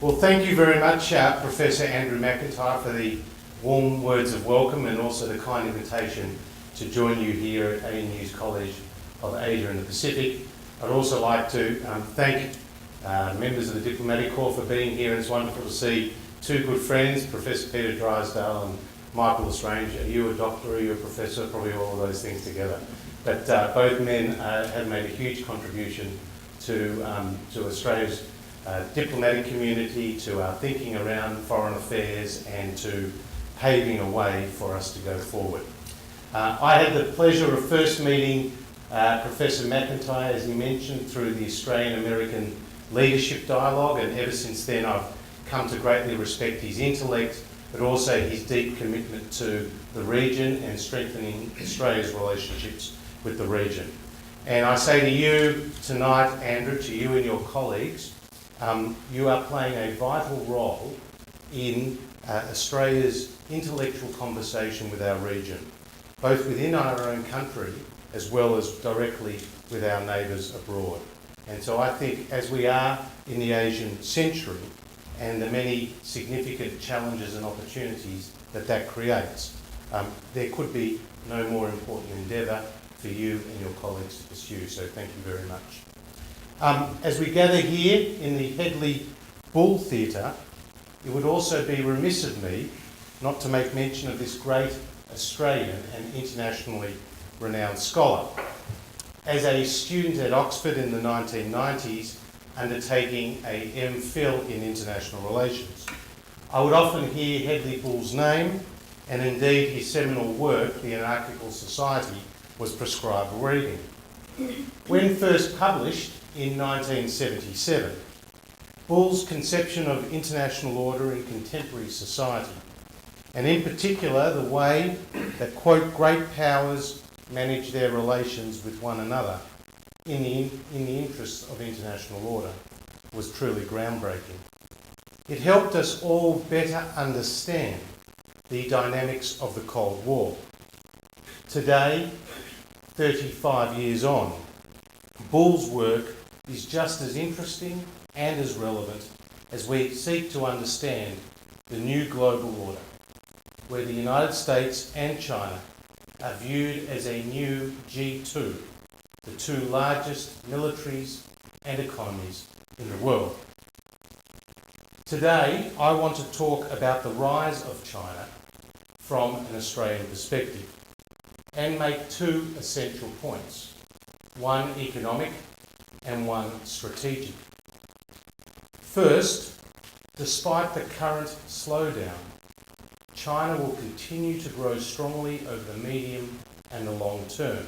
Well, thank you very much, Professor Andrew McIntyre, for the warm words of welcome and also the kind invitation to join you here at ANU's College of Asia and the Pacific. I'd also like to thank members of the Diplomatic Corps for being here, and it's wonderful to see two good friends, Professor Peter Drysdale and Michael Lestrange. Are you a doctor, are you a professor? Probably all of those things together. But both men have made a huge contribution to Australia's diplomatic community, to our thinking around foreign affairs, and to paving a way for us to go forward. I had the pleasure of first meeting Professor McIntyre, as he mentioned, through the Australian-American Leadership Dialogue, and ever since then I've come to greatly respect his intellect, but also his deep commitment to the region and strengthening Australia's relationships with the region. And I say to you tonight, Andrew, to you and your colleagues, you are playing a vital role in Australia's intellectual conversation with our region, both within our own country as well as directly with our neighbours abroad. And so I think as we are in the Asian century and the many significant challenges and opportunities that creates, there could be no more important endeavour for you and your colleagues to pursue. So thank you very much. As we gather here in the Headley Bull Theatre, it would also be remiss of me not to make mention of this great Australian and internationally renowned scholar. As a student at Oxford in the 1990s, undertaking a M.P.P in international relations, I would often hear Headley Bull's name, and indeed his seminal work, The Anarchical Society, was prescribed reading. When first published in 1977, Bull's conception of international order in contemporary society, and in particular the way that, quote, great powers manage their relations with one another in the interests of international order, was truly groundbreaking. It helped us all better understand the dynamics of the Cold War. Today, 35 years on, Bull's work is just as interesting and as relevant as we seek to understand the new global order, where the United States and China are viewed as a new G2, the two largest militaries and economies in the world. Today, I want to talk about the rise of China from an Australian perspective and make two essential points, one economic and one strategic. First, despite the current slowdown, China will continue to grow strongly over the medium and the long term.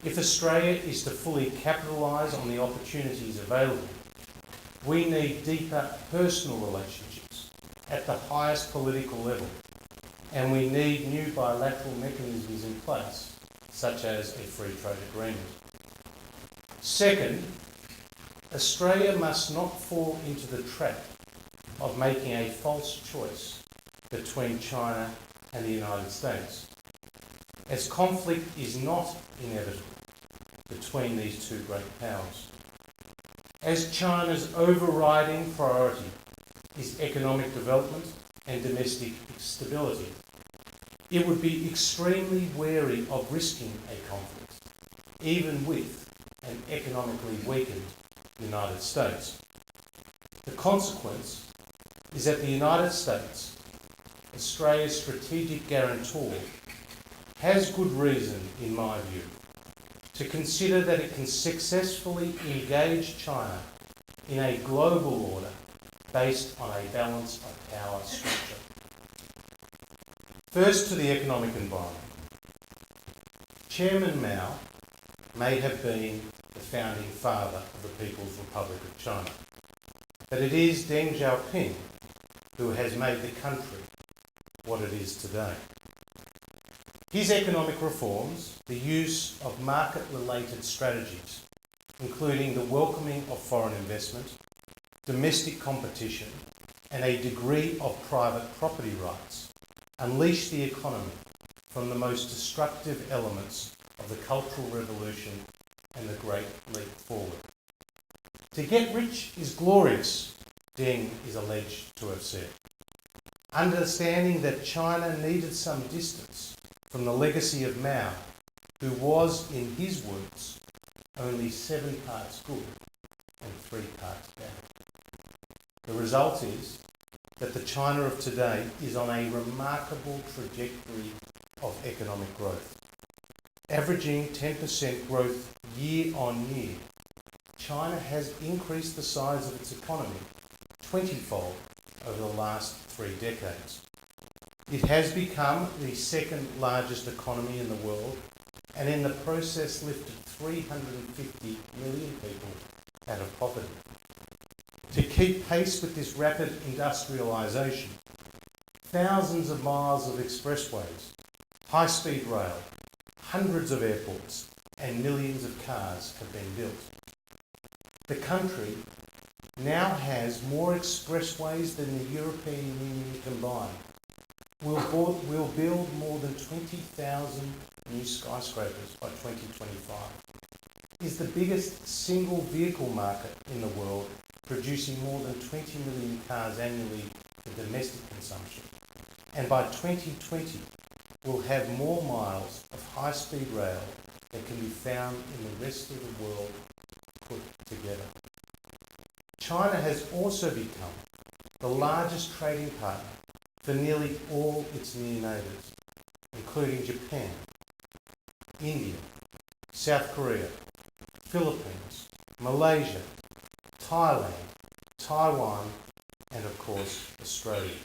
If Australia is to fully capitalise on the opportunities available, we need deeper personal relationships at the highest political level, and we need new bilateral mechanisms in place, such as a free trade agreement. Second, Australia must not fall into the trap of making a false choice between China and the United States, as conflict is not inevitable between these two great powers. As China's overriding priority is economic development and domestic stability, it would be extremely wary of risking a conflict, even with an economically weakened United States. The consequence is that the United States, Australia's strategic guarantor, has good reason, in my view, to consider that it can successfully engage China in a global order based on a balance of power structure. First, to the economic environment. Chairman Mao may have been the founding father of the People's Republic of China, but it is Deng Xiaoping who has made the country what it is today. His economic reforms, the use of market-related strategies, including the welcoming of foreign investment, domestic competition, and a degree of private property rights, unleash the economy from the most destructive elements of the Cultural Revolution and the Great Leap Forward. To get rich is glorious, Deng is alleged to have said. Understanding that China needed some distance from the legacy of Mao, who was, in his words, only 7 parts good and 3 parts bad. The result is that the China of today is on a remarkable trajectory of economic growth. Averaging 10% growth year on year, China has increased the size of its economy 20-fold over the last 3 decades. It has become the second largest economy in the world and in the process lifted 350 million people out of poverty. To keep pace with this rapid industrialisation, thousands of miles of expressways, high-speed rail, hundreds of airports and millions of cars have been built. The country now has more expressways than the European Union combined. We'll build more than 20,000 new skyscrapers by 2025. Is the biggest single vehicle market in the world, producing more than 20 million cars annually for domestic consumption. And by 2020, we'll have more miles of high-speed rail than can be found in the rest of the world put together. China has also become the largest trading partner for nearly all its near neighbours, including Japan, India, South Korea, Philippines, Malaysia, Thailand, Taiwan, and of course Australia.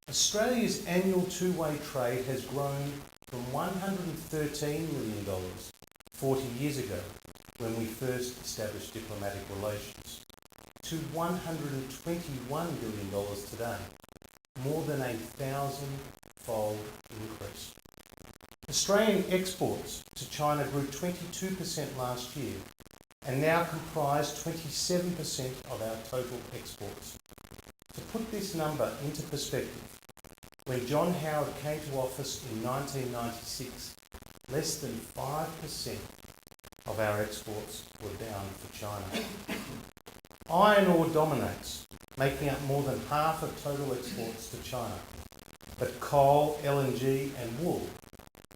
Australia's annual two-way trade has grown from $113 million 40 years ago, when we first established diplomatic relations, to $121 billion today, more than a 1,000-fold increase. Australian exports to China grew 22% last year and now comprise 27% of our total exports. To put this number into perspective, when John Howard came to office in 1996, less than 5% of our exports were bound for China. Iron ore dominates, making up more than half of total exports to China, but coal, LNG and wool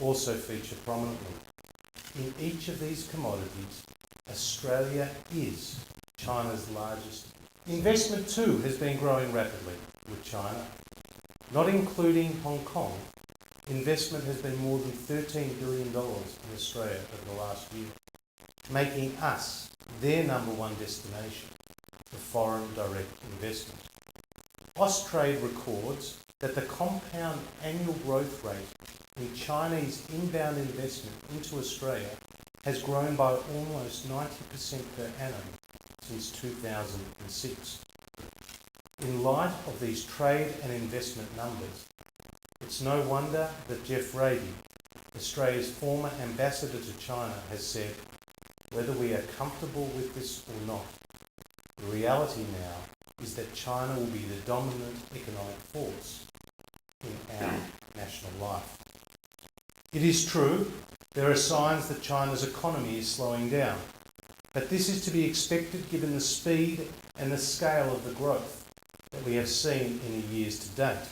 also feature prominently. In each of these commodities, Australia is China's largest. Investment too has been growing rapidly with China. Not including Hong Kong, investment has been more than $13 billion in Australia over the last year, making us their number one destination for foreign direct investment. Austrade records that the compound annual growth rate in Chinese inbound investment into Australia has grown by almost 90% per annum since 2006. In light of these trade and investment numbers, it's no wonder that Jeff Rady, Australia's former ambassador to China, has said, whether we are comfortable with this or not, the reality now is that China will be the dominant economic force in our national life. It is true, there are signs that China's economy is slowing down, but this is to be expected given the speed and the scale of the growth that we have seen in the years to date.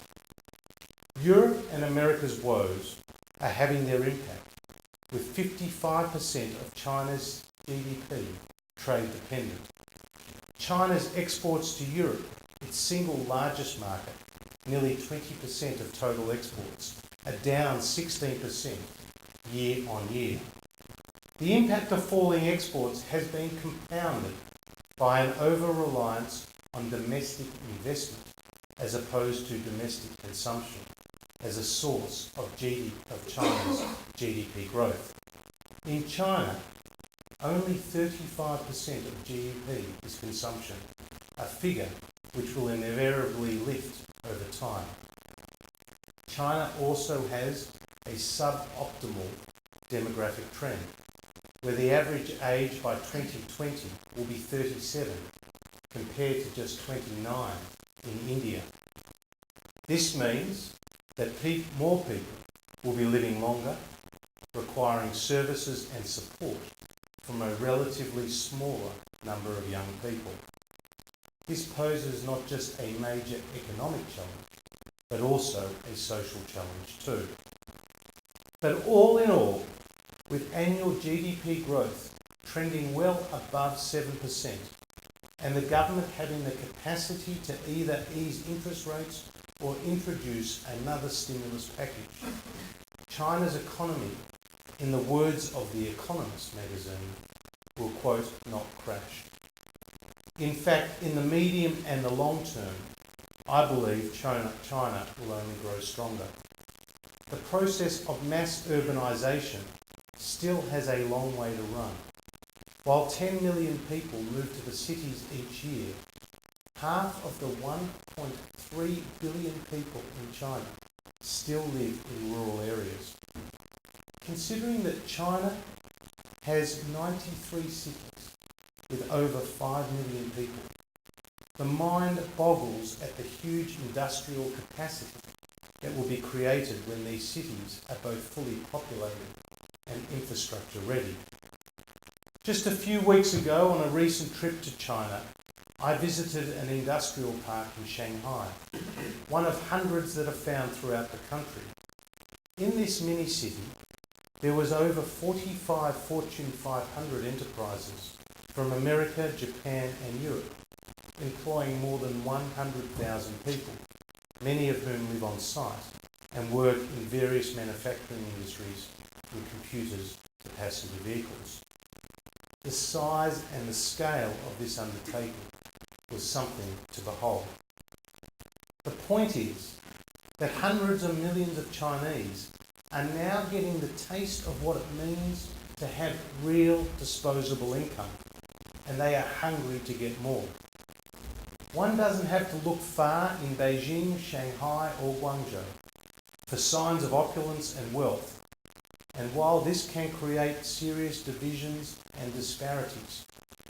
Europe and America's woes are having their impact, with 55% of China's GDP trade dependent. China's exports to Europe, its single largest market, nearly 20% of total exports, are down 16% year on year. The impact of falling exports has been compounded by an over-reliance on domestic investment as opposed to domestic consumption as a source of China's GDP growth. In China, only 35% of GDP is consumption, a figure which will invariably lift over time. China also has a suboptimal demographic trend, where the average age by 2020 will be 37, compared to just 29 in India. This means that more people will be living longer, requiring services and support from a relatively smaller number of young people. this poses not just a major economic challenge, but also a social challenge too. But all in all, with annual GDP growth trending well above 7%, and the government having the capacity to either ease interest rates or introduce another stimulus package, China's economy, in the words of The Economist magazine, will, quote, not crash. In fact, in the medium and the long term, I believe China will only grow stronger. The process of mass urbanisation still has a long way to run. While 10 million people move to the cities each year, half of the 1.3 billion people in China still live in rural areas. Considering that China has 93 cities with over 5 million people, the mind boggles at the huge industrial capacity that will be created when these cities are both fully populated and infrastructure ready. Just a few weeks ago, on a recent trip to China, I visited an industrial park in Shanghai, one of hundreds that are found throughout the country. In this mini-city, there was over 45 Fortune 500 enterprises from America, Japan and Europe, employing more than 100,000 people, many of whom live on site and work in various manufacturing industries, from computers to passenger vehicles. The size and the scale of this undertaking was something to behold. The point is that hundreds of millions of Chinese are now getting the taste of what it means to have real disposable income, and they are hungry to get more. One doesn't have to look far in Beijing, Shanghai or Guangzhou for signs of opulence and wealth, and while this can create serious divisions and disparities,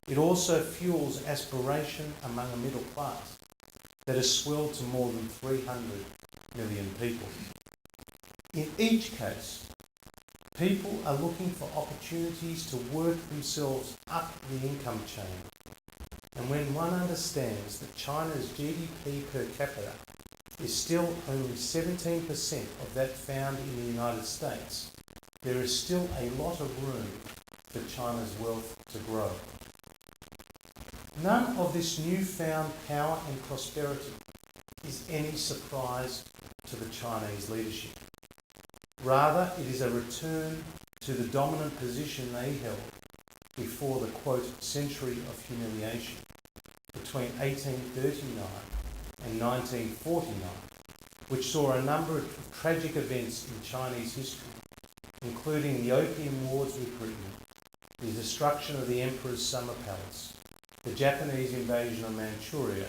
it also fuels aspiration among a middle class that has swelled to more than 300 million people. In each case, people are looking for opportunities to work themselves up the income chain. And when one understands that China's GDP per capita is still only 17% of that found in the United States, there is still a lot of room for China's wealth to grow. None of this newfound power and prosperity is any surprise to the Chinese leadership. Rather, it is a return to the dominant position they held before the, quote, century of humiliation between 1839 and 1949, which saw a number of tragic events in Chinese history, including the Opium Wars with Britain, the destruction of the Emperor's Summer Palace, the Japanese invasion of Manchuria,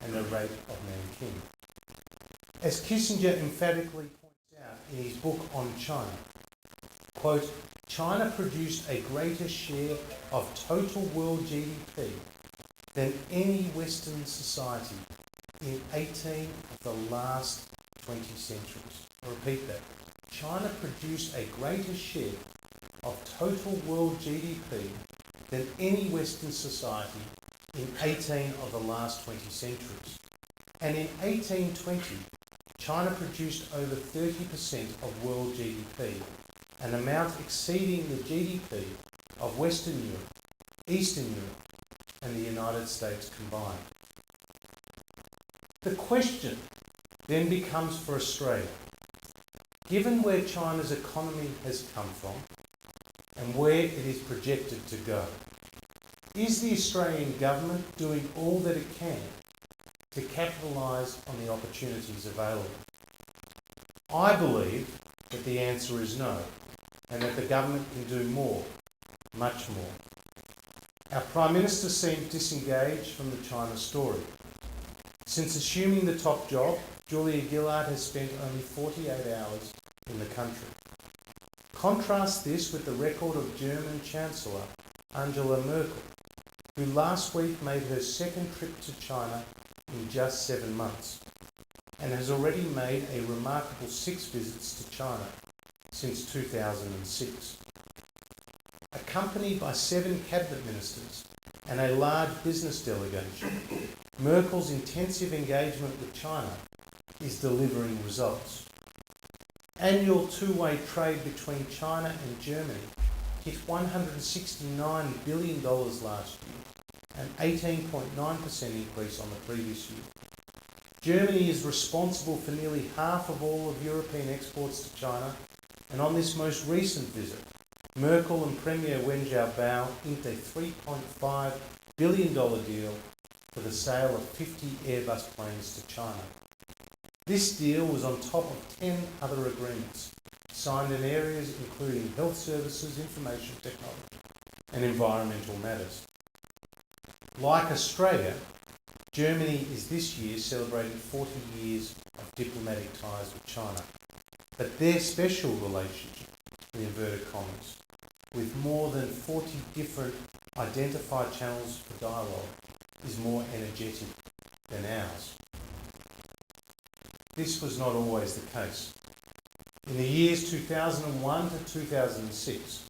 and the rape of Nanking. As Kissinger emphatically points out in his book on China, quote, China produced a greater share of total world GDP than any Western society in 18 of the last 20 centuries. I'll repeat that. China produced a greater share of total world GDP than any Western society in 18 of the last 20 centuries. And in 1820, China produced over 30% of world GDP, an amount exceeding the GDP of Western Europe, Eastern Europe, and the United States combined. The question then becomes for Australia, given where China's economy has come from and where it is projected to go, is the Australian government doing all that it can to capitalise on the opportunities available? I believe that the answer is no, and that the government can do more, much more. Our Prime Minister seems disengaged from the China story. Since assuming the top job, Julia Gillard has spent only 48 hours in the country. Contrast this with the record of German Chancellor Angela Merkel, who last week made her second trip to China in just 7 months and has already made a remarkable 6 visits to China since 2006. Accompanied by 7 cabinet ministers and a large business delegation, Merkel's intensive engagement with China is delivering results. Annual two-way trade between China and Germany hit $169 billion last year, an 18.9% increase on the previous year. Germany is responsible for nearly half of all of European exports to China, and on this most recent visit, Merkel and Premier Wen Jiabao inked a $3.5 billion deal for the sale of 50 Airbus planes to China. This deal was on top of 10 other agreements signed in areas including health services, information technology, and environmental matters. Like Australia, Germany is this year celebrating 40 years of diplomatic ties with China, but their special relationship, in inverted commas, with more than 40 different identified channels for dialogue, is more energetic than ours. This was not always the case. In the years 2001 to 2006,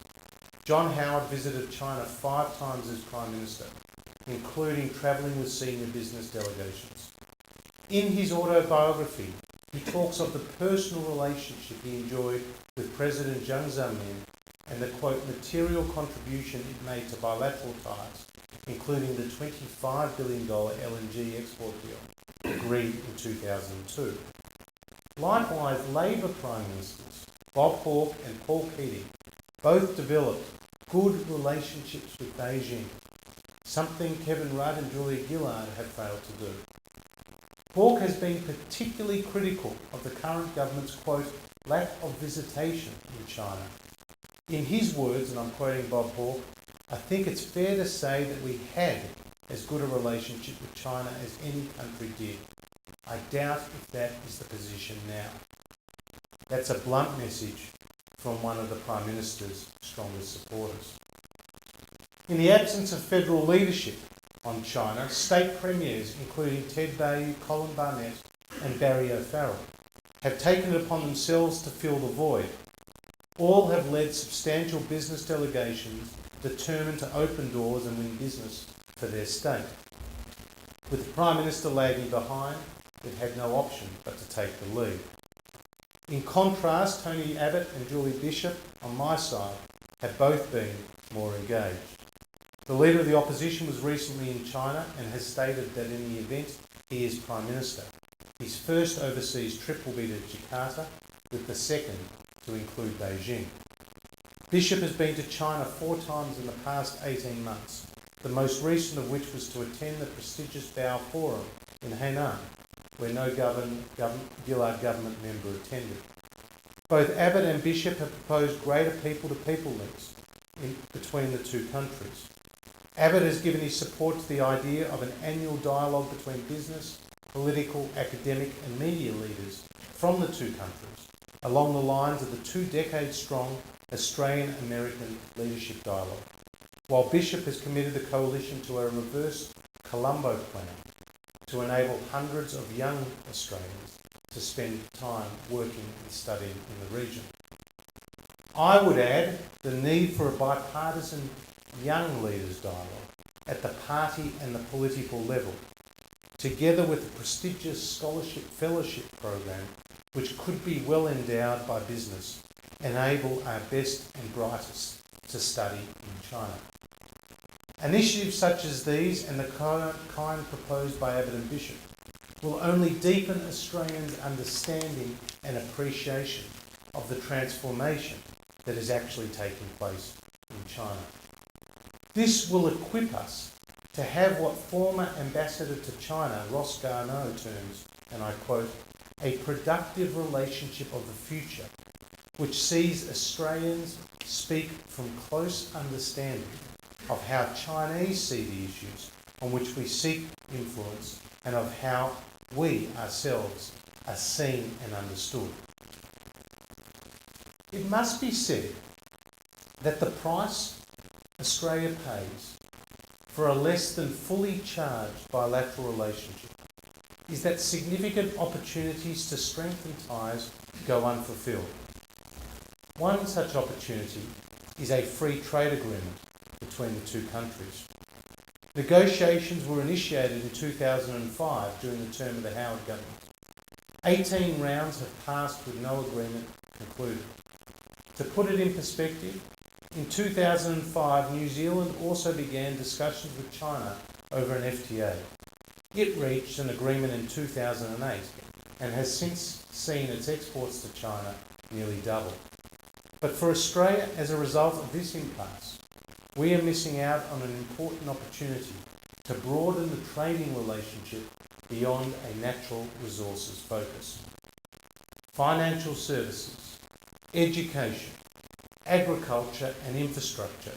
John Howard visited China 5 times as Prime Minister, including travelling with senior business delegations. In his autobiography, he talks of the personal relationship he enjoyed with President Jiang Zemin and the, quote, material contribution it made to bilateral ties, including the $25 billion LNG export deal agreed in 2002. Likewise, Labor Prime Ministers Bob Hawke and Paul Keating both developed good relationships with Beijing, something Kevin Rudd and Julia Gillard have failed to do. Hawke has been particularly critical of the current government's, quote, lack of visitation in China. In his words, and I'm quoting Bob Hawke, I think it's fair to say that we had as good a relationship with China as any country did. I doubt if that is the position now. That's a blunt message from one of the Prime Minister's strongest supporters. In the absence of federal leadership on China, state premiers, including Ted Baillieu, Colin Barnett and Barry O'Farrell, have taken it upon themselves to fill the void. All have led substantial business delegations determined to open doors and win business for their state. With the Prime Minister lagging behind, it had no option but to take the lead. In contrast, Tony Abbott and Julie Bishop, on my side, have both been more engaged. The Leader of the Opposition was recently in China and has stated that in the event he is Prime Minister, his first overseas trip will be to Jakarta, with the second to include Beijing. Bishop has been to China 4 times in the past 18 months, the most recent of which was to attend the prestigious Bao Forum in Hainan, where no Gillard government member attended. Both Abbott and Bishop have proposed greater people-to-people links between the two countries. Abbott has given his support to the idea of an annual dialogue between business, political, academic and media leaders from the two countries, along the lines of the 2-decade-strong Australian-American leadership dialogue, while Bishop has committed the coalition to a reverse Colombo plan to enable hundreds of young Australians to spend time working and studying in the region. I would add the need for a bipartisan young leaders dialogue at the party and the political level, together with the prestigious scholarship fellowship program, which could be well endowed by business, enable our best and brightest to study in China. Initiatives such as these and the kind proposed by Abbott and Bishop will only deepen Australians' understanding and appreciation of the transformation that is actually taking place in China. This will equip us to have what former Ambassador to China, Ross Garneau, terms, and I quote, a productive relationship of the future, which sees Australians speak from close understanding of how Chinese see the issues on which we seek influence and of how we ourselves are seen and understood. It must be said that the price Australia pays for a less than fully charged bilateral relationship is that significant opportunities to strengthen ties go unfulfilled. One such opportunity is a free trade agreement between the two countries. Negotiations were initiated in 2005 during the term of the Howard government. 18 rounds have passed with no agreement concluded. To put it in perspective, in 2005, New Zealand also began discussions with China over an FTA. It reached an agreement in 2008 and has since seen its exports to China nearly double. But for Australia, as a result of this impasse, we are missing out on an important opportunity to broaden the trading relationship beyond a natural resources focus. Financial services, education, agriculture and infrastructure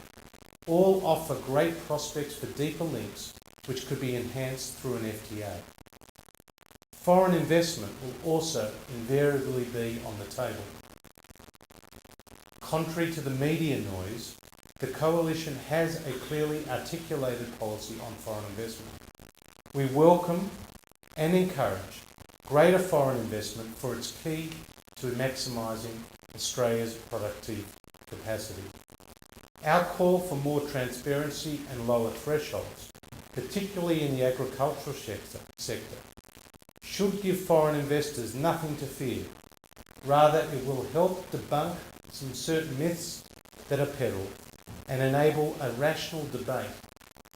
all offer great prospects for deeper links which could be enhanced through an FTA. Foreign investment will also invariably be on the table. Contrary to the media noise, the Coalition has a clearly articulated policy on foreign investment. We welcome and encourage greater foreign investment for its key to maximising Australia's productive capacity. Our call for more transparency and lower thresholds, particularly in the agricultural sector, should give foreign investors nothing to fear. Rather, it will help debunk some certain myths that are peddled and enable a rational debate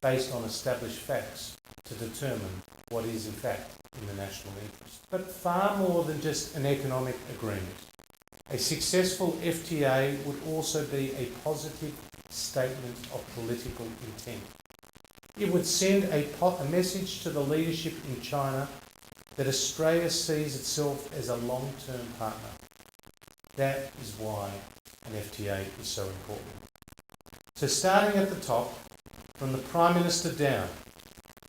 based on established facts to determine what is in fact in the national interest. But far more than just an economic agreement, a successful FTA would also be a positive statement of political intent. It would send a message to the leadership in China that Australia sees itself as a long-term partner. That is why an FTA is so important. So starting at the top, from the Prime Minister down,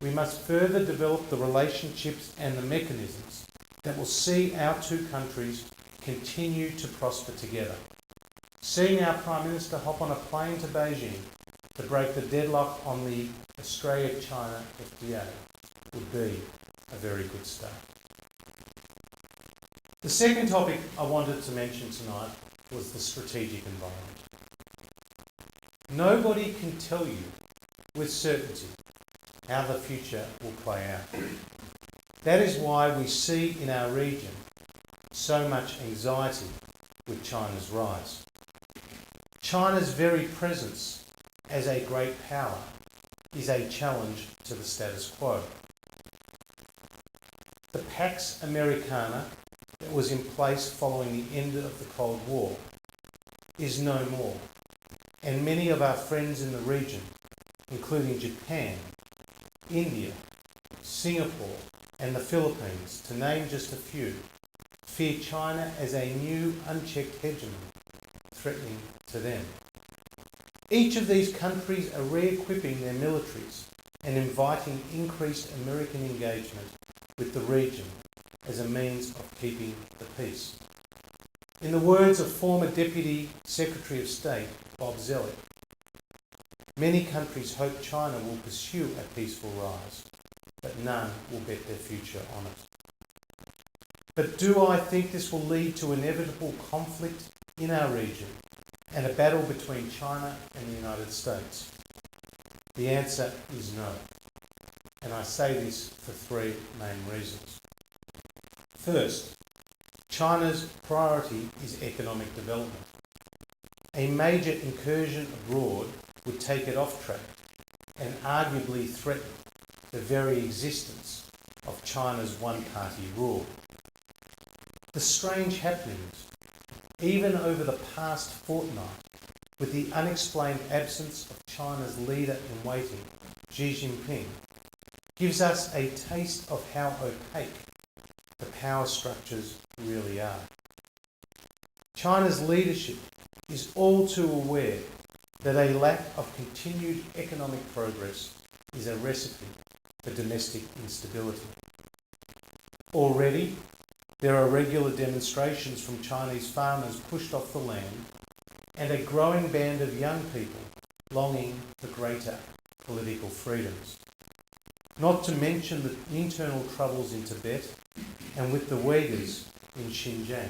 we must further develop the relationships and the mechanisms that will see our two countries continue to prosper together. Seeing our Prime Minister hop on a plane to Beijing to break the deadlock on the Australia-China FTA would be a very good start. The second topic I wanted to mention tonight was the strategic environment. Nobody can tell you with certainty how the future will play out. That is why we see in our region so much anxiety with China's rise. China's very presence as a great power is a challenge to the status quo. The Pax Americana that was in place following the end of the Cold War is no more, and many of our friends in the region, including Japan, India, Singapore and the Philippines, to name just a few, fear China as a new unchecked hegemon threatening to them. Each of these countries are re-equipping their militaries and inviting increased American engagement with the region as a means of keeping the peace. In the words of former Deputy Secretary of State Bob Zoellick, many countries hope China will pursue a peaceful rise, but none will bet their future on it. But do I think this will lead to inevitable conflict in our region and a battle between China and the United States? The answer is no. And I say this for three main reasons. First, China's priority is economic development. A major incursion abroad would take it off track and arguably threaten the very existence of China's one-party rule. The strange happenings, even over the past fortnight, with the unexplained absence of China's leader-in-waiting, Xi Jinping, gives us a taste of how opaque the power structures really are. China's leadership is all too aware that a lack of continued economic progress is a recipe for domestic instability. Already, there are regular demonstrations from Chinese farmers pushed off the land and a growing band of young people longing for greater political freedoms. Not to mention the internal troubles in Tibet and with the Uyghurs in Xinjiang.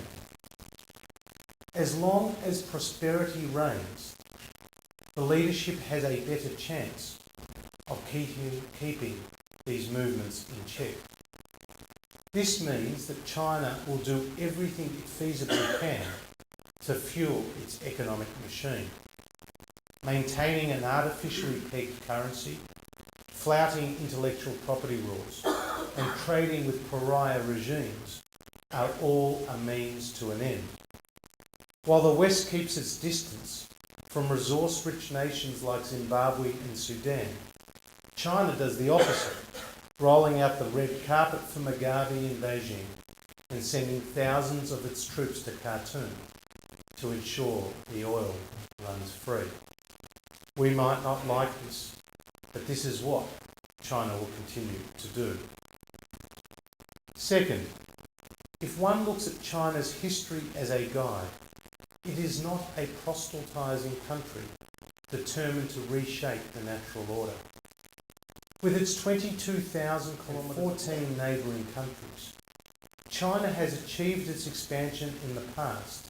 As long as prosperity reigns, the leadership has a better chance of keeping these movements in check. This means that China will do everything it feasibly can to fuel its economic machine. Maintaining an artificially pegged currency, flouting intellectual property rules, and trading with pariah regimes are all a means to an end. While the West keeps its distance from resource-rich nations like Zimbabwe and Sudan, China does the opposite, rolling out the red carpet for Mugabe in Beijing and sending thousands of its troops to Khartoum to ensure the oil runs free. We might not like this, but this is what China will continue to do. Second, if one looks at China's history as a guide, it is not a proselytising country determined to reshape the natural order. With its 22,000 kilometres, 14 neighbouring countries, China has achieved its expansion in the past,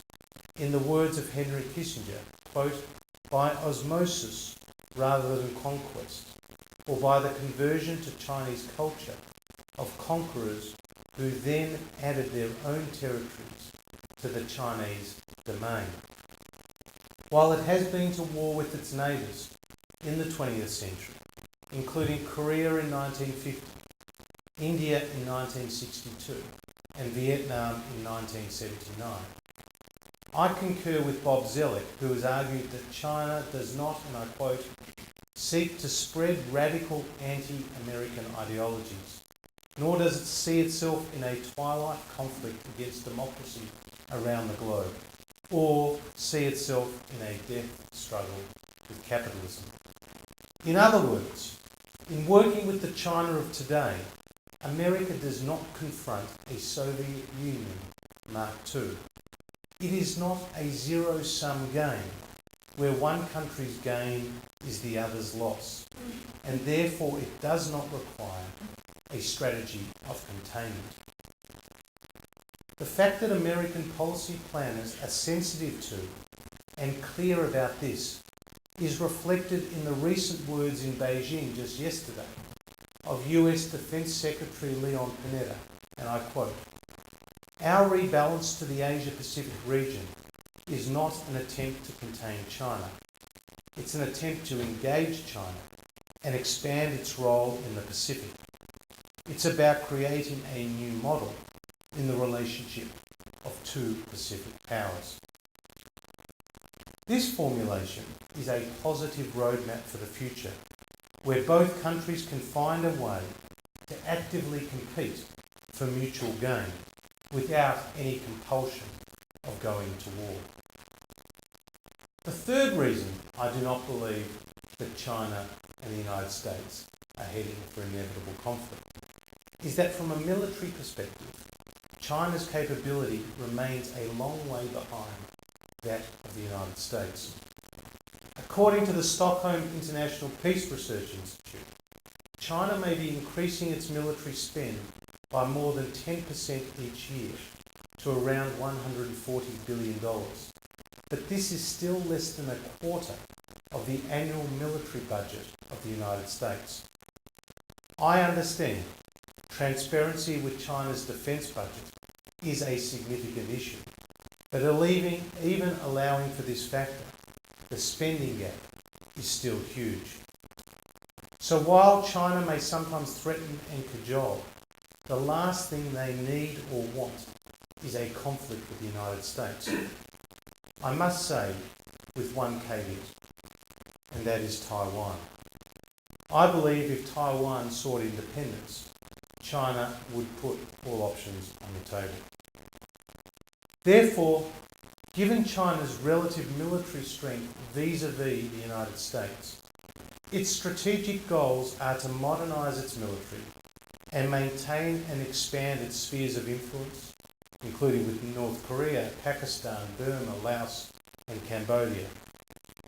in the words of Henry Kissinger, quote, by osmosis rather than conquest, or by the conversion to Chinese culture of conquerors who then added their own territories to the Chinese domain. While it has been to war with its neighbours in the 20th century, including Korea in 1950, India in 1962, and Vietnam in 1979, I concur with Bob Zellick, who has argued that China does not, and I quote, seek to spread radical anti-American ideologies, nor does it see itself in a twilight conflict against democracy around the globe, or see itself in a death struggle with capitalism. In other words, in working with the China of today, America does not confront a Soviet Union Mark II. It is not a zero-sum game where one country's gain is the other's loss, and therefore it does not require a strategy of containment. The fact that American policy planners are sensitive to and clear about this is reflected in the recent words in Beijing just yesterday of US Defence Secretary Leon Panetta, and I quote, "Our rebalance to the Asia-Pacific region is not an attempt to contain China. It's an attempt to engage China and expand its role in the Pacific. It's about creating a new model in the relationship of two Pacific powers." This formulation is a positive roadmap for the future, where both countries can find a way to actively compete for mutual gain without any compulsion of going to war. The third reason I do not believe that China and the United States are heading for inevitable conflict is that from a military perspective, China's capability remains a long way behind that of the United States. According to the Stockholm International Peace Research Institute, China may be increasing its military spend by more than 10% each year to around $140 billion. But this is still less than a quarter of the annual military budget of the United States. I understand transparency with China's defence budget is a significant issue, but even allowing for this factor, the spending gap is still huge. So while China may sometimes threaten and cajole, the last thing they need or want is a conflict with the United States. I must say, with one caveat, and that is Taiwan. I believe if Taiwan sought independence, China would put all options on the table. Therefore, given China's relative military strength vis-à-vis the United States, its strategic goals are to modernise its military and maintain and expand its spheres of influence, including with North Korea, Pakistan, Burma, Laos and Cambodia,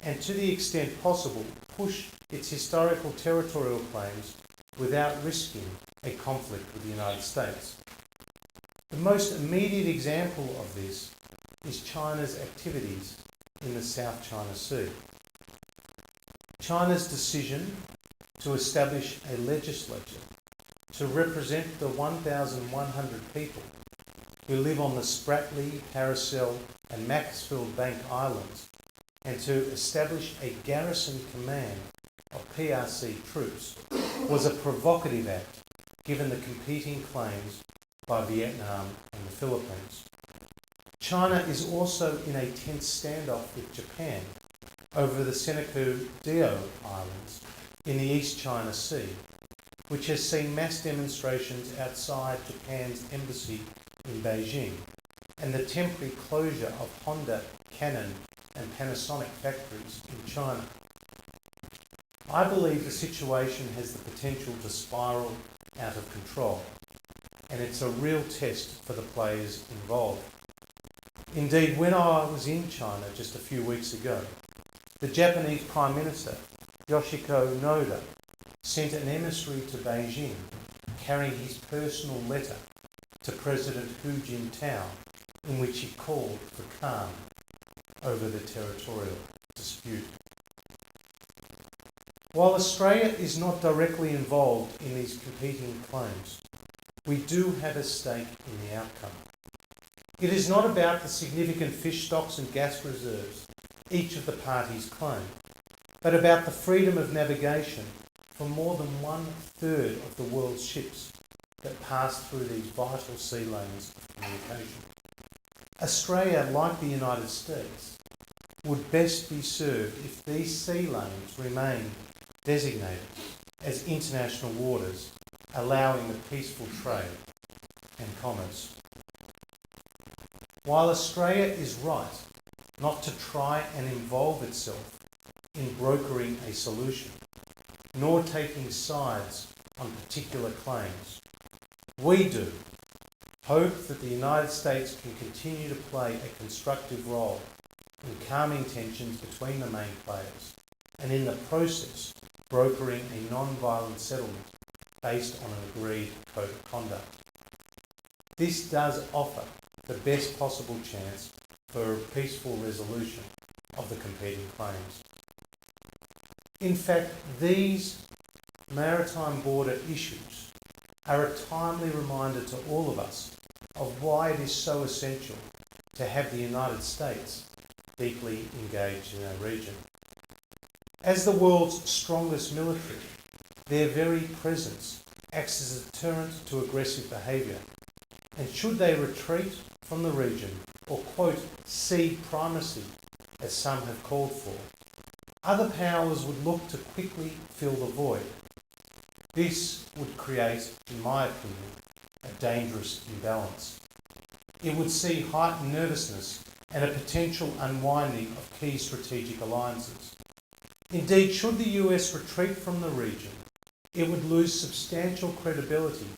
and to the extent possible push its historical territorial claims without risking a conflict with the United States. The most immediate example of this is China's activities in the South China Sea. China's decision to establish a legislature to represent the 1,100 people who live on the Spratly, Paracel and Macclesfield Bank Islands, and to establish a garrison command of PRC troops was a provocative act given the competing claims by Vietnam and the Philippines. China is also in a tense standoff with Japan over the Senkaku-do Islands in the East China Sea, which has seen mass demonstrations outside Japan's embassy in Beijing and the temporary closure of Honda, Canon and Panasonic factories in China. I believe the situation has the potential to spiral out of control, and it's a real test for the players involved. Indeed, when I was in China just a few weeks ago, the Japanese Prime Minister, Yoshihiko Noda, sent an emissary to Beijing carrying his personal letter to President Hu Jintao, in which he called for calm over the territorial dispute. While Australia is not directly involved in these competing claims, we do have a stake in the outcome. It is not about the significant fish stocks and gas reserves each of the parties claim, but about the freedom of navigation for more than 1/3 of the world's ships that pass through these vital sea lanes of communication. Australia, like the United States, would best be served if these sea lanes remain designated as international waters, allowing the peaceful trade and commerce. While Australia is right not to try and involve itself in brokering a solution, nor taking sides on particular claims, we do hope that the United States can continue to play a constructive role in calming tensions between the main players and in the process brokering a non-violent settlement based on an agreed code of conduct. This does offer the best possible chance for a peaceful resolution of the competing claims. In fact, these maritime border issues are a timely reminder to all of us of why it is so essential to have the United States deeply engaged in our region. As the world's strongest military, their very presence acts as a deterrent to aggressive behaviour, and should they retreat from the region or, quote, cede primacy, as some have called for, other powers would look to quickly fill the void. This would create, in my opinion, a dangerous imbalance. It would see heightened nervousness and a potential unwinding of key strategic alliances. Indeed, should the US retreat from the region, it would lose substantial credibility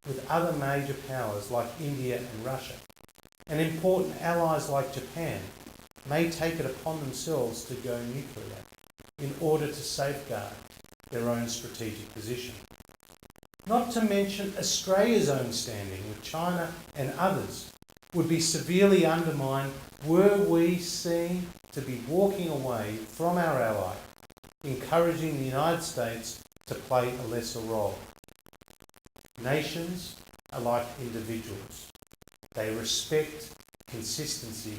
with other major powers like India and Russia, and important allies like Japan may take it upon themselves to go nuclear in order to safeguard their own strategic position. Not to mention Australia's own standing with China and others would be severely undermined were we seen to be walking away from our ally, encouraging the United States to play a lesser role. Nations are like individuals. They respect consistency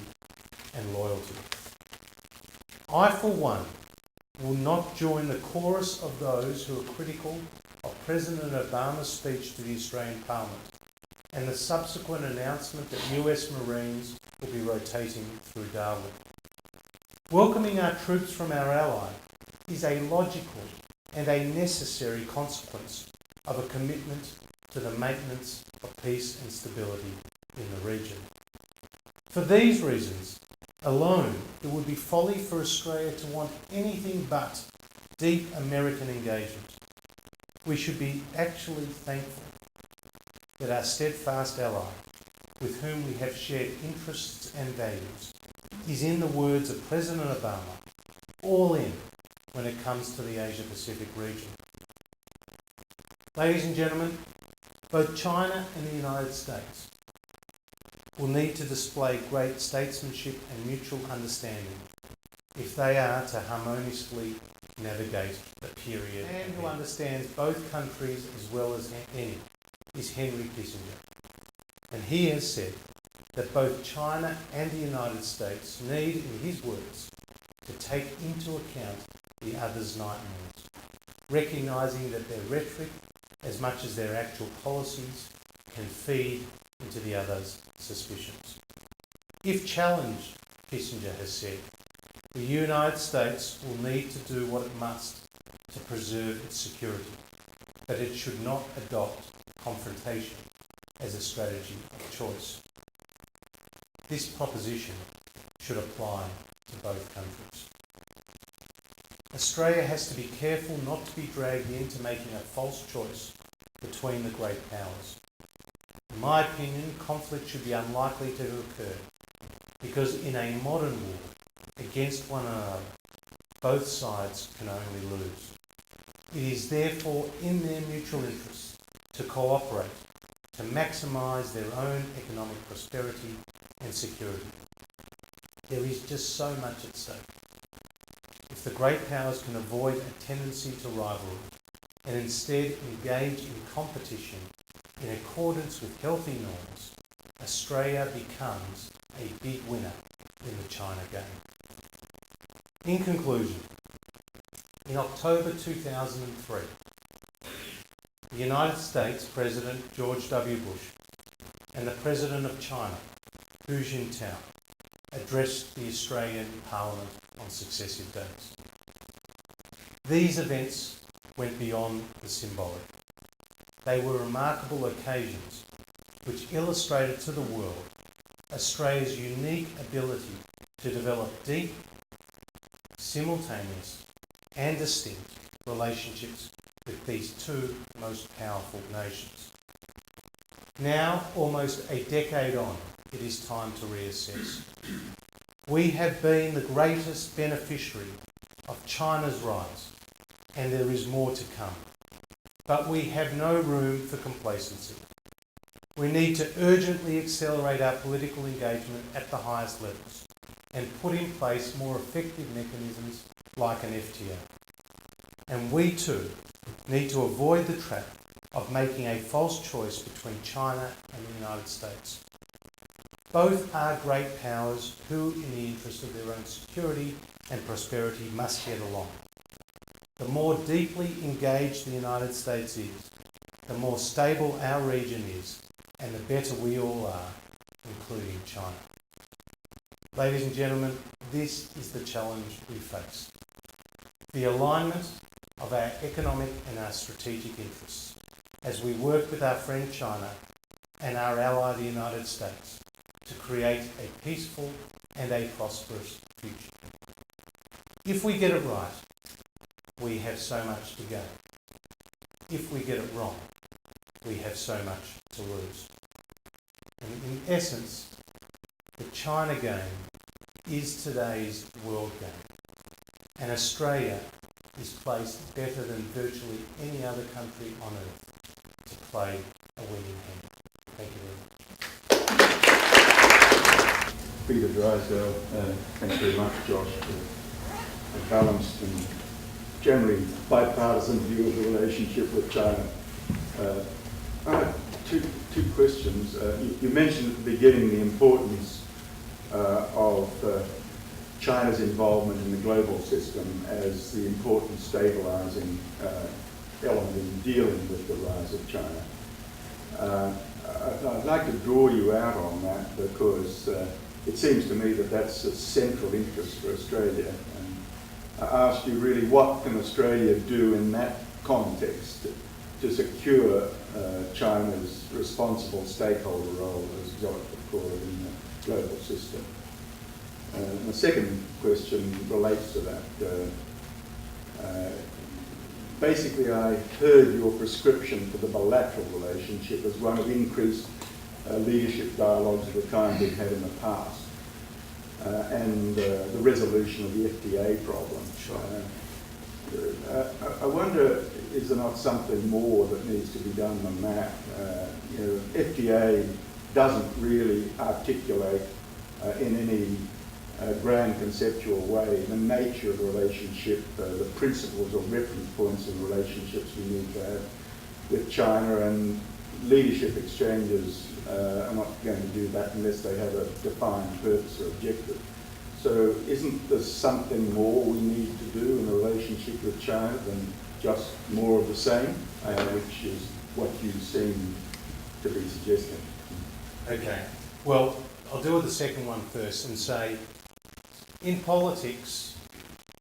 and loyalty. I, for one, will not join the chorus of those who are critical of President Obama's speech to the Australian Parliament and the subsequent announcement that US Marines will be rotating through Darwin. Welcoming our troops from our ally is a logical and a necessary consequence of a commitment to the maintenance of peace and stability in the region. For these reasons alone, it would be folly for Australia to want anything but deep American engagement. We should be actually thankful that our steadfast ally, with whom we have shared interests and values, is, in the words of President Obama, all in when it comes to the Asia-Pacific region. Ladies and gentlemen, both China and the United States will need to display great statesmanship and mutual understanding if they are to harmoniously navigate the period who understands both countries as well as any is Henry Kissinger. And he has said that both China and the United States need, in his words, to take into account the other's nightmares, recognising that their rhetoric, as much as their actual policies, can feed into the other's suspicions. If challenged, Kissinger has said, the United States will need to do what it must to preserve its security, but it should not adopt confrontation as a strategy of choice. This proposition should apply to both countries. Australia has to be careful not to be dragged into making a false choice between the great powers. In my opinion, conflict should be unlikely to occur because in a modern war against one another, both sides can only lose. It is therefore in their mutual interest to cooperate, to maximise their own economic prosperity and security. There is just so much at stake. If the great powers can avoid a tendency to rivalry and instead engage in competition in accordance with healthy norms, Australia becomes a big winner in the China game. In conclusion, in October 2003, the United States President George W. Bush and the President of China, Hu Jintao, addressed the Australian Parliament on successive days. These events went beyond the symbolic. They were remarkable occasions which illustrated to the world Australia's unique ability to develop deep, simultaneous and distinct relationships with these two most powerful nations. Now, almost a decade on, it is time to reassess. We have been the greatest beneficiary of China's rise, and there is more to come. But we have no room for complacency. We need to urgently accelerate our political engagement at the highest levels and put in place more effective mechanisms like an FTA. And we too need to avoid the trap of making a false choice between China and the United States. Both are great powers who, in the interest of their own security and prosperity, must get along. The more deeply engaged the United States is, the more stable our region is, and the better we all are, including China. Ladies and gentlemen, this is the challenge we face. The alignment of our economic and our strategic interests as we work with our friend China and our ally the United States to create a peaceful and a prosperous future. If we get it right, we have so much to gain. If we get it wrong, we have so much to lose. And in essence, the China game is today's world game. And Australia is placed better than virtually any other country on earth to play a winning hand. Thank you very much. Peter Drysdale, thanks very much, Josh, for a balanced and generally bipartisan view of the relationship with China. I have two questions. You mentioned at the beginning the importance of China's involvement in the global system as the important stabilising element in dealing with the rise of China. I'd like to draw you out on that because it seems to me that that's a central interest for Australia. And I ask you really, what can Australia do in that context to secure China's responsible stakeholder role, as Josh would call it, in the global system? The second question relates to that. Basically, I heard your prescription for the bilateral relationship as one of increased leadership dialogues of the kind we've had in the past, and the resolution of the FTA problem. Sure. I wonder, is there not something more that needs to be done than that? FTA doesn't really articulate in any grand conceptual way the nature of the relationship, the principles or reference points of relationships we need to have with China, and leadership exchanges are not going to do that unless they have a defined purpose or objective. So isn't there something more we need to do in a relationship with China than just more of the same, which is what you seem to be suggesting? Okay. Well, I'll deal with the second one first and say, in politics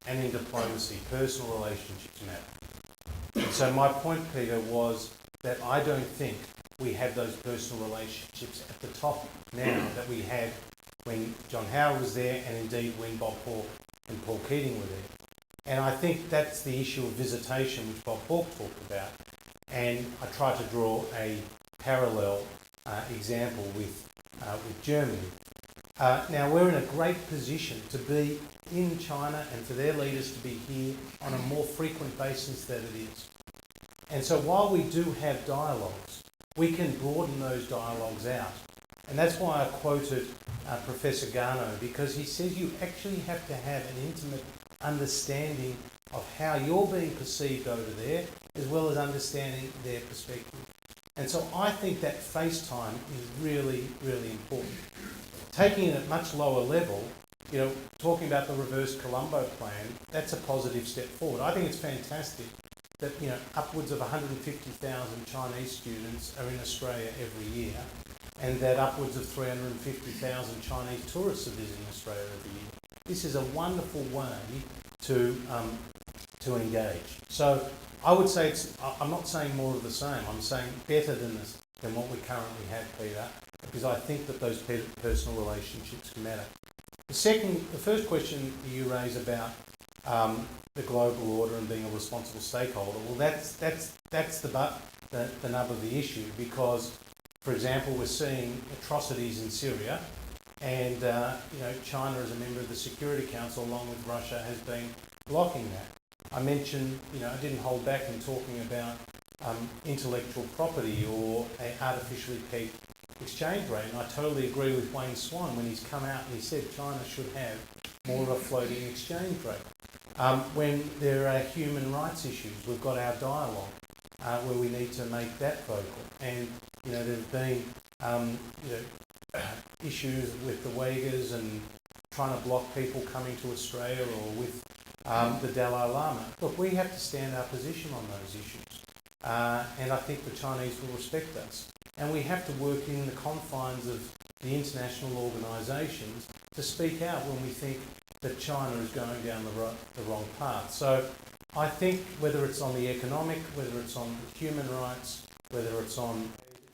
and in diplomacy, personal relationships matter. And so my point, Peter, was that I don't think we have those personal relationships at the top now that we had when John Howard was there, and indeed when Bob Hawke and Paul Keating were there. And I think that's the issue of visitation, which Bob Hawke talked about. And I tried to draw a parallel example with Germany. Now, we're in a great position to be in China and for their leaders to be here on a more frequent basis than it is. And so while we do have dialogues, we can broaden those dialogues out. And that's why I quoted Professor Garneau, because he says you actually have to have an intimate understanding of how you're being perceived over there, as well as understanding their perspective. And so I think that FaceTime is really, really important. Taking it at much lower level, you know, talking about the reverse Colombo plan, that's a positive step forward. I think it's fantastic that, you know, upwards of 150,000 Chinese students are in Australia every year, and that upwards of 350,000 Chinese tourists are visiting Australia every year. This is a wonderful way to engage. So I would say I'm not saying more of the same. I'm saying better than what we currently have, Peter, because I think that those personal relationships matter. The first question you raise about the global order and being a responsible stakeholder, well, that's the nub of the issue, because, for example, we're seeing atrocities in Syria, and you know, China, as a member of the Security Council, along with Russia, has been blocking that. I mentioned, you know, I didn't hold back in talking about intellectual property or an artificially pegged exchange rate, and I totally agree with Wayne Swan when he's come out and he said China should have more of a floating exchange rate. When there are human rights issues, we've got our dialogue where we need to make that vocal. And you know, there have been issues with the Uyghurs and trying to block people coming to Australia, or with the Dalai Lama. Look, we have to stand our position on those issues, and I think the Chinese will respect us. And we have to work in the confines of the international organisations to speak out when we think that China is going down the wrong path. So I think whether it's on the economic, whether it's on human rights, whether it's on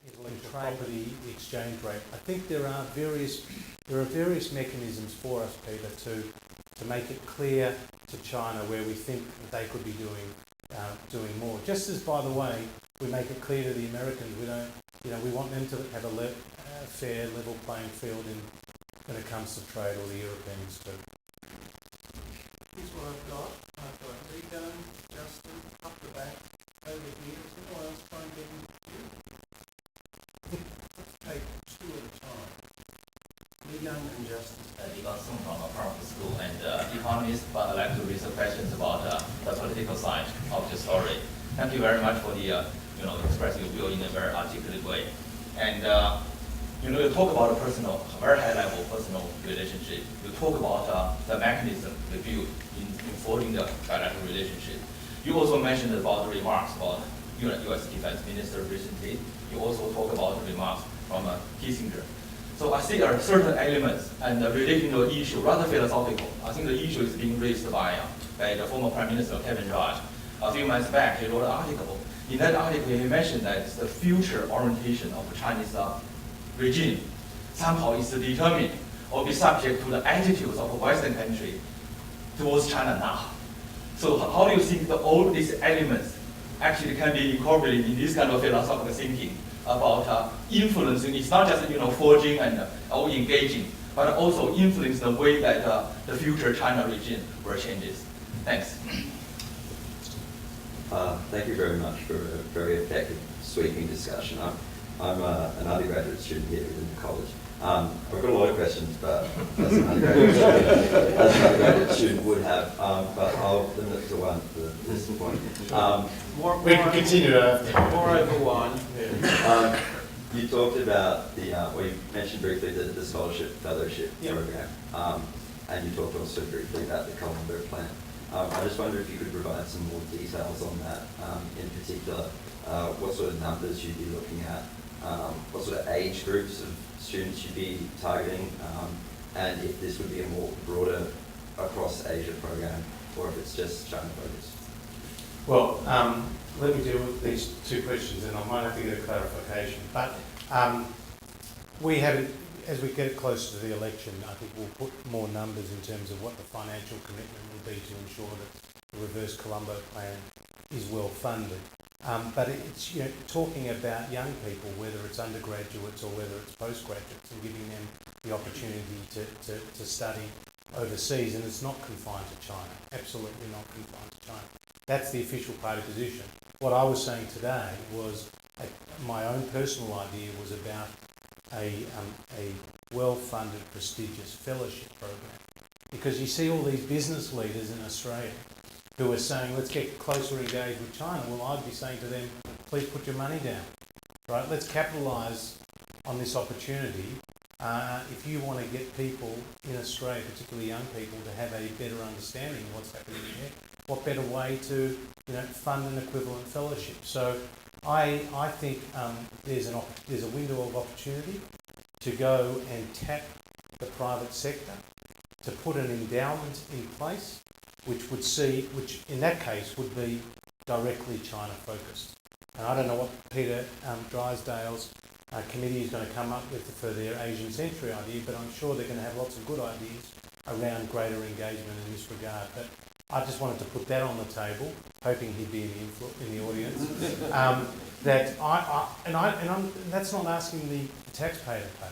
intellectual property, the exchange rate, I think there are various mechanisms for us, Peter, to make it clear to China where we think that they could be doing more. Just as, by the way, we make it clear to the Americans we want them to have a fair, level playing field when it comes to trade, or the Europeans too. Here's what I've got. I've got Regan, Justin, up the back, over here. Does anyone else try and get in here? Let's take two at a time. Regan and Justin. Regan Song from Harvard School and economist, but I'd like to raise some questions about the political side of the story. Thank you very much for the expressing your view in a very articulate way. And you talk about a very high-level personal relationship. You talk about the mechanism we build in forging the bilateral relationship. You also mentioned about the remarks about U.S. Defense Minister recently. You also talk about the remarks from Kissinger. So I see there are certain elements and relating to the issue, rather philosophical. I think the issue is being raised by the former Prime Minister Kevin Rudd. A few months back, he wrote an article. In that article, he mentioned that the future orientation of the Chinese regime somehow is determined or be subject to the attitudes of a Western country towards China now. So how do you think all these elements actually can be incorporated in this kind of philosophical thinking about influencing? It's not just forging and or engaging, but also influence the way that the future China regime will changes. Thanks. Thank you very much for a very effective, sweeping discussion. I'm an undergraduate student here within the college. I've got a lot of questions, but as an undergraduate student would have, but I'll limit it to one for this point. We can continue after. Moreover, one. You talked about or you mentioned briefly the scholarship fellowship Yep. program, and you talked also briefly about the Colombo plan. I just wonder if you could provide some more details on that, in particular, what sort of numbers you'd be looking at, what sort of age groups of students you'd be targeting, and if this would be a more broader across Asia program, or if it's just China focused. Well, let me deal with these two questions, and I might have to get a clarification. But we have, as we get closer to the election, I think we'll put more numbers in terms of what the financial commitment will be to ensure that the reverse Colombo plan is well funded. But it's, you know, talking about young people, whether it's undergraduates or whether it's postgraduates, and giving them the opportunity to study overseas, and it's not confined to China, absolutely not confined to China. That's the official party position. What I was saying today was my own personal idea was about a well-funded, prestigious fellowship program. Because you see all these business leaders in Australia who are saying, let's get closer engaged with China. Well, I'd be saying to them, please put your money down, right? Let's capitalise on this opportunity. If you want to get people in Australia, particularly young people, to have a better understanding of what's happening here, what better way to, you know, fund an equivalent fellowship? So I think there's a window of opportunity to go and tap the private sector, to put an endowment in place, which in that case would be directly China focused. And I don't know what Peter Drysdale's committee is going to come up with for their Asian Century idea, but I'm sure they're going to have lots of good ideas around greater engagement in this regard. But I just wanted to put that on the table, hoping he'd be in the audience. That's not asking the taxpayer to pay.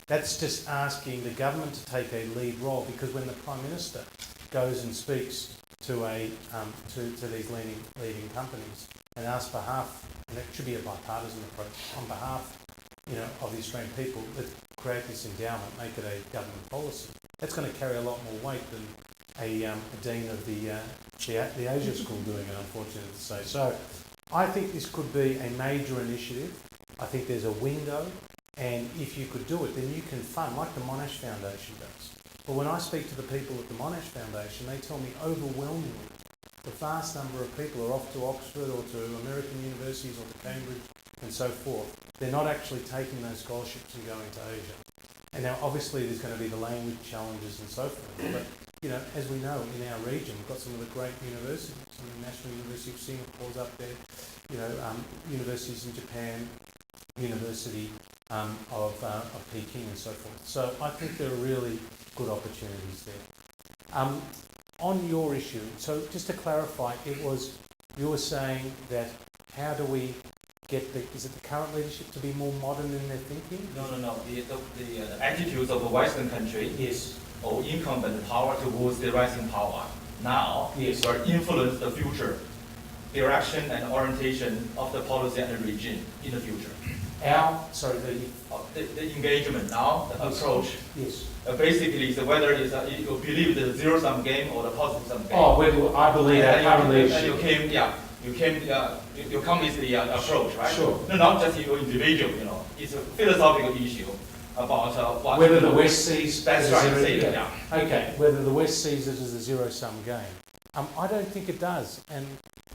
That's just asking the government to take a lead role, because when the Prime Minister goes and speaks to these leading companies and asks behalf, and it should be a bipartisan approach, on behalf, you know, of the Australian people, let's create this endowment, make it a government policy. That's going to carry a lot more weight than a dean of the Asia School doing it, unfortunately to say. So I think this could be a major initiative. I think there's a window, and if you could do it, then you can fund, like the Monash Foundation does. But when I speak to the people at the Monash Foundation, they tell me overwhelmingly the vast number of people are off to Oxford or to American universities or to Cambridge and so forth. They're not actually taking those scholarships and going to Asia. And now obviously there's going to be the language challenges and so forth. But, you know, as we know, in our region, we've got some of the great universities. I mean, National University of Singapore's up there, you know, universities in Japan, University of Peking and so forth. So I think there are really good opportunities there. On your issue, so just to clarify, you were saying that how do we get is it the current leadership to be more modern in their thinking? No. The attitudes of a Western country Yes. or incumbent power towards the rising power now Yes. will influence the future direction and orientation of the policy and the regime in the future. The engagement now, the approach, Yes. basically is whether it's you believe the zero-sum game or the positive-sum game. Oh, well, I believe that current leadership. You come with the approach, right? Sure. No, not just your individual, you know. It's a philosophical issue about what... Whether the West sees... That's right, yeah. Okay, whether the West sees it as a zero-sum game. I don't think it does. And,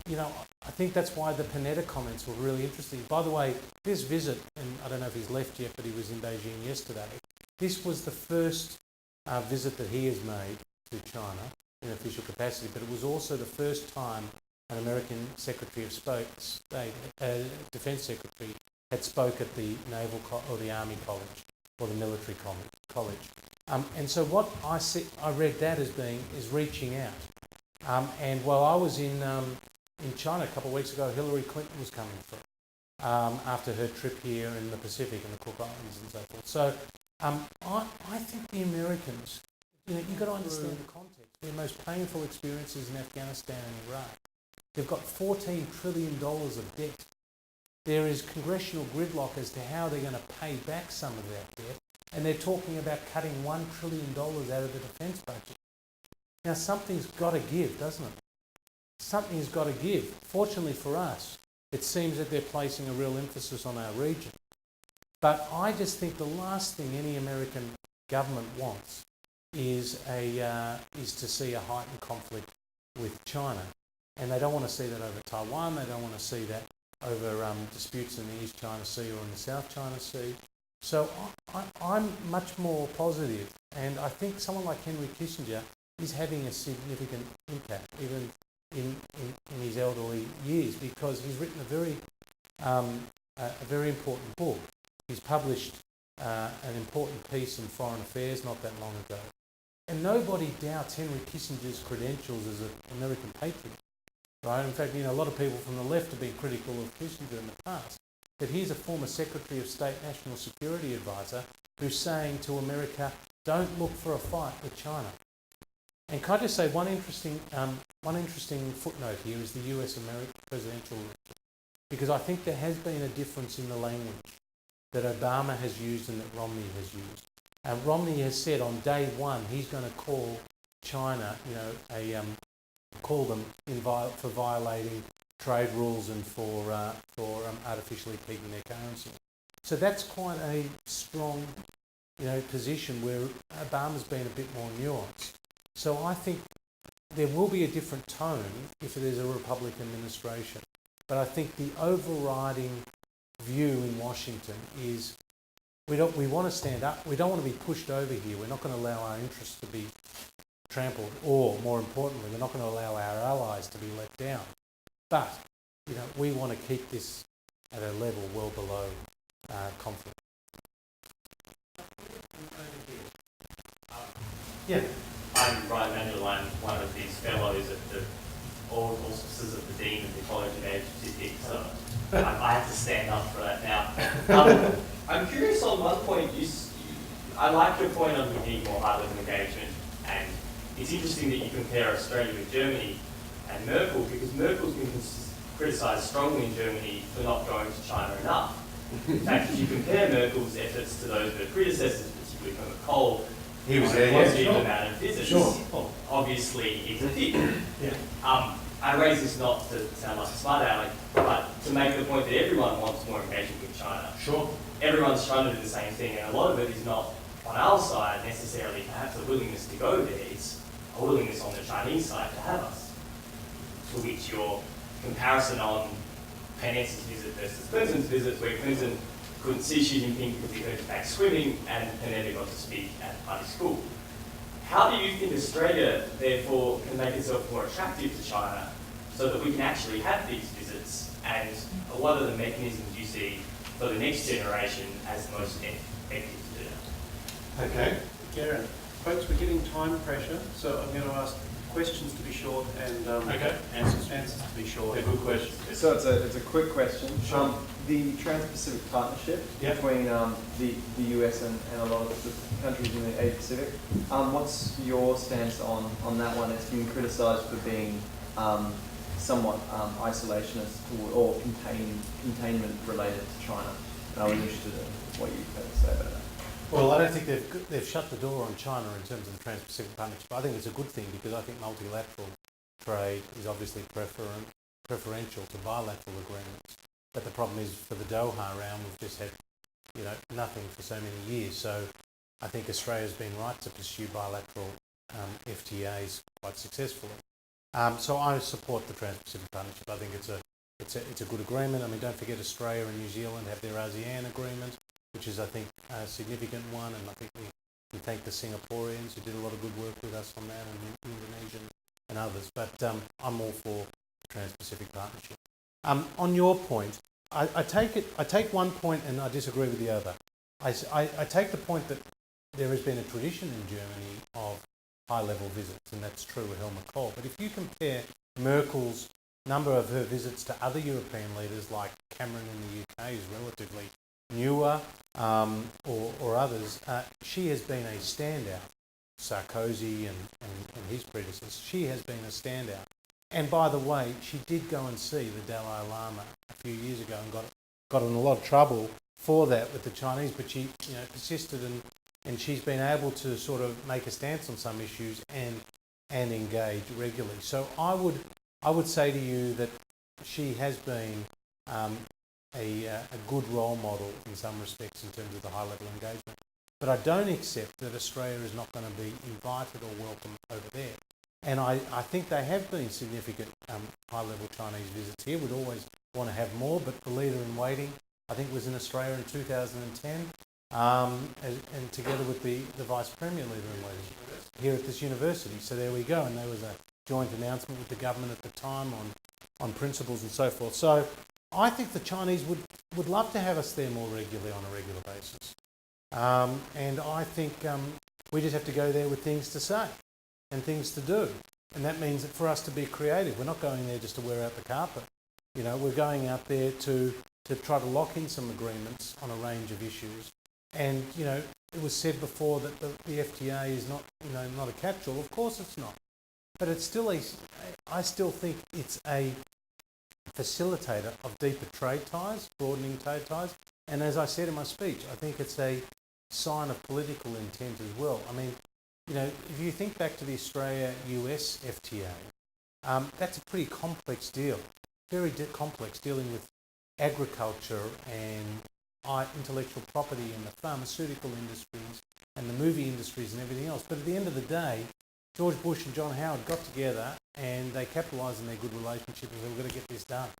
you know, I think that's why the Panetta comments were really interesting. By the way, this visit, and I don't know if he's left yet, but he was in Beijing yesterday, this was the first visit that he has made to China in official capacity, but it was also the first time an American Secretary of State, Defence Secretary, had spoke at the Naval or the Army College or the Military College. And so what I read that as being is reaching out. And while I was in China a couple of weeks ago, Hillary Clinton was coming through after her trip here in the Pacific and the Cook Islands and so forth. So I think the Americans, you know, you've got to understand the context. Their most painful experiences in Afghanistan and Iraq. They've got $14 trillion of debt. There is congressional gridlock as to how they're going to pay back some of that debt. and they're talking about cutting $1 trillion out of the defence budget. Now, something's got to give, doesn't it? Something's got to give. Fortunately for us, it seems that they're placing a real emphasis on our region. But I just think the last thing any American government wants is to see a heightened conflict with China. And they don't want to see that over Taiwan. They don't want to see that over disputes in the East China Sea or in the South China Sea. So I'm much more positive. And I think someone like Henry Kissinger is having a significant impact, even in his elderly years, because he's written a very important book. He's published an important piece in Foreign Affairs not that long ago. And nobody doubts Henry Kissinger's credentials as an American patriot, right? In fact, a lot of people from the left have been critical of Kissinger in the past. But he's a former Secretary of State National Security Advisor who's saying to America, don't look for a fight with China. And can I just say one interesting footnote here is the US-American presidential election, because I think there has been a difference in the language that Obama has used and that Romney has used. And Romney has said on day one he's going to call China, call them for violating trade rules and for artificially peaking their currency. So that's quite a strong, position where Obama's been a bit more nuanced. So I think there will be a different tone if there's a Republican administration. But I think the overriding view in Washington is we want to stand up. We don't want to be pushed over here. We're not going to allow our interests to be trampled, or more importantly, we're not going to allow our allies to be let down. But we want to keep this at a level well below conflict. Yeah. I'm Brian Mandel. I'm one of these fellows at the auspices of the Dean of the College of Age Statistics, so I have to stand up for that now. I'm curious on one point. I like your point on we need more high-level engagement, and it's interesting that you compare Australia with Germany and Merkel, because Merkel's been criticised strongly in Germany for not going to China enough. In fact, if you compare Merkel's efforts to those of her predecessors, particularly from Kohl, he was there, positive amount of visits. Obviously, it's a fit. Yeah. I raise this not to sound like a smart aleck, but to make the point that everyone wants more engagement with China. Sure. Everyone's trying to do the same thing, and a lot of it is not on our side necessarily perhaps a willingness to go there. It's a willingness on the Chinese side to have us. To which your comparison on Pence's visit versus Clinton's visit, where Clinton couldn't see Xi Jinping because he hurt back swimming, and never got to speak at party school. How do you think Australia, therefore, can make itself more attractive to China so that we can actually have these visits? And what are the mechanisms you see for the next generation as the most effective to do that? Okay. Garen, folks, we're getting time pressure, so I'm going to ask questions to be short and answers to be short. A good question. So it's a quick question. Sure. The Trans-Pacific Partnership between the US and a lot of the countries in the Asia Pacific. What's your stance on that one? It's been criticised for being somewhat isolationist or containment related to China. And I was interested in what you had to say about that. Well, I don't think they've shut the door on China in terms of the Trans-Pacific Partnership. I think it's a good thing, because I think multilateral trade is obviously preferential to bilateral agreements. But the problem is, for the Doha round, we've just had nothing for so many years. So I think Australia's been right to pursue bilateral FTAs quite successfully. So I support the Trans-Pacific Partnership. I think it's a good agreement. I mean, don't forget Australia and New Zealand have their ASEAN agreement, which is, I think, a significant one, and I think we thank the Singaporeans who did a lot of good work with us on that, and the Indonesian and others. But I'm all for the Trans-Pacific Partnership. On your point, I take one point and I disagree with the other. I take the point that there has been a tradition in Germany of high-level visits, and that's true with Helmut Kohl. But if you compare Merkel's number of her visits to other European leaders, like Cameron in the UK, who's relatively newer, or others, she has been a standout. Sarkozy and his predecessors, she has been a standout. And by the way, she did go and see the Dalai Lama a few years ago and got in a lot of trouble for that with the Chinese, but she persisted and she's been able to sort of make a stance on some issues and engage regularly. So I would say to you that she has been a good role model in some respects in terms of the high level engagement. But I don't accept that Australia is not going to be invited or welcome over there. And I think they have been significant high-level Chinese visits here. We'd always want to have more, but the leader in waiting, I think, was in Australia in 2010, and together with the Vice Premier leader in waiting here at this university. So there we go. And there was a joint announcement with the government at the time on principles and so forth. So I think the Chinese would love to have us there more regularly on a regular basis. And I think we just have to go there with things to say and things to do. And that means that for us to be creative, we're not going there just to wear out the carpet. You know, we're going out there to try to lock in some agreements on a range of issues. And, you know, it was said before that the FTA is not, not a catch-all. Of course it's not. But it's still I still think it's a facilitator of deeper trade ties, broadening trade ties. And as I said in my speech, I think it's a sign of political intent as well. I mean, if you think back to the Australia-US FTA, that's a pretty complex deal, very complex, dealing with agriculture and intellectual property and the pharmaceutical industries and the movie industries and everything else. But at the end of the day, George Bush and John Howard got together and they capitalised on their good relationship and said, we're going to get this done.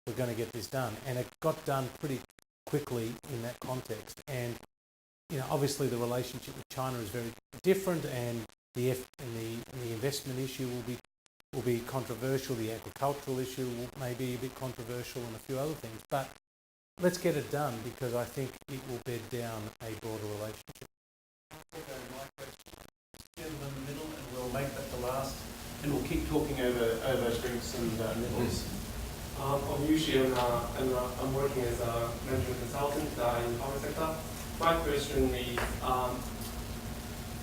We're going to get this done. And it got done pretty quickly in that context. And obviously the relationship with China is very different, and the investment issue will be controversial. The agricultural issue may be a bit controversial, and a few other things. But let's get it done, because I think it will bed down a broader relationship. My question, gentleman in the middle, and we'll make that the last, and we'll keep talking over drinks and nipples. I'm usually I'm working as a management consultant in the public sector. My question is,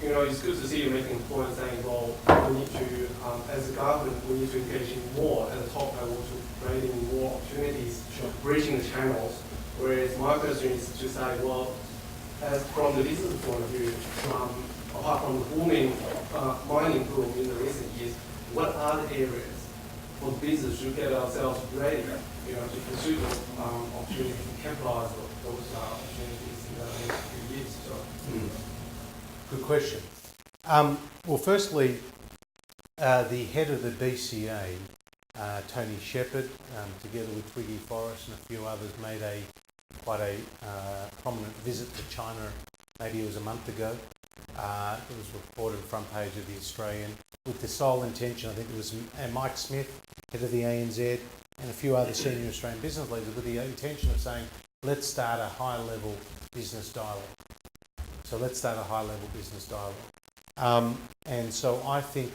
it's good to see you making a point saying, well, we need to, as a government, we need to engage in more at the top level to creating more opportunities, bridging the channels. Whereas my question is to say, well, as from the business point of view, apart from the booming mining boom in the recent years, what are the areas for business to get ourselves ready, to pursue those opportunities, to capitalize those opportunities in the next few years? So. Good question. Well, firstly, the head of the BCA, Tony Shepherd, together with Twiggy Forrest and a few others, made quite a prominent visit to China. Maybe it was a month ago. It was reported front page of the Australian, with the sole intention, I think it was Mike Smith, head of the ANZ, and a few other senior Australian business leaders, with the intention of saying, let's start a high-level business dialogue. So let's start a high-level business dialogue. And so I think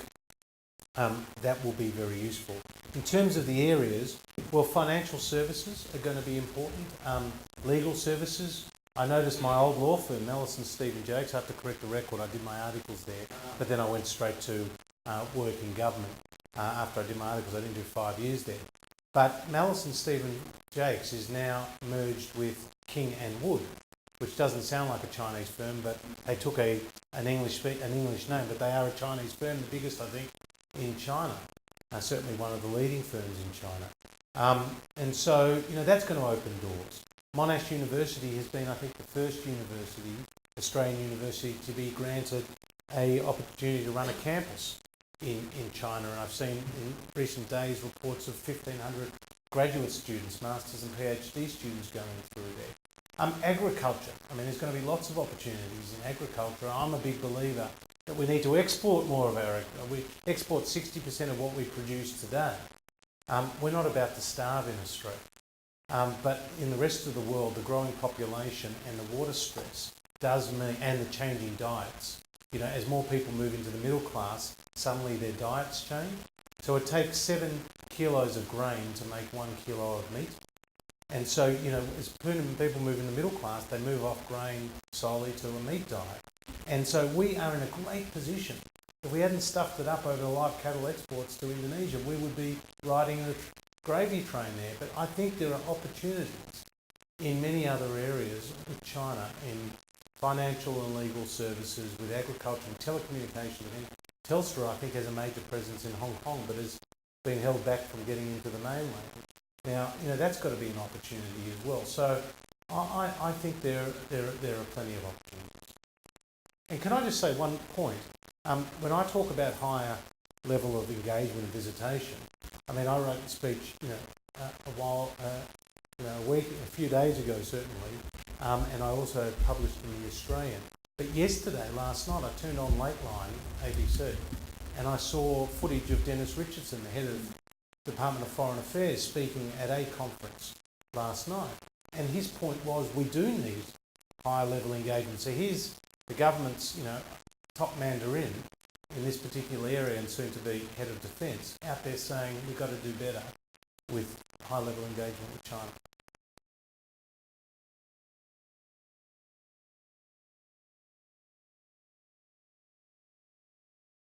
that will be very useful. In terms of the areas, well, financial services are going to be important. Legal services. I noticed my old law firm, Mellison Stephen Jakes, I have to correct the record, I did my articles there, but then I went straight to work in government after I did my articles. I didn't do 5 years there. But Mellison Stephen Jakes is now merged with King & Wood, which doesn't sound like a Chinese firm, but they took an English name, but they are a Chinese firm, the biggest, I think, in China. Certainly one of the leading firms in China. And so, that's going to open doors. Monash University has been, I think, the first university, Australian university, to be granted an opportunity to run a campus in China. And I've seen in recent days reports of 1,500 graduate students, masters and PhD students going through there. Agriculture. There's going to be lots of opportunities in agriculture. I'm a big believer that we need to export more of our. We export 60% of what we produce today. We're not about to starve in Australia. But in the rest of the world, the growing population and the water stress does mean, and the changing diets, as more people move into the middle class, suddenly their diets change. So it takes 7 kilos of grain to make 1 kilo of meat. And so, as people move in the middle class, they move off grain solely to a meat diet. And so we are in a great position. If we hadn't stuffed it up over the live cattle exports to Indonesia, we would be riding the gravy train there. But I think there are opportunities in many other areas with China in financial and legal services, with agriculture and telecommunications. And Telstra, I think, has a major presence in Hong Kong, but has been held back from getting into the mainland. Now, that's got to be an opportunity as well. So I think there are plenty of opportunities. And can I just say one point? When I talk about higher level of engagement and visitation, I mean, I wrote a speech, a few days ago certainly, and I also published in the Australian. But last night, I turned on Lateline, ABC, and I saw footage of Dennis Richardson, the head of the Department of Foreign Affairs, speaking at a conference last night. And his point was, we do need higher level engagement. So here's the government's, top mandarin in this particular area and soon to be head of defence out there saying we've got to do better with high level engagement with China.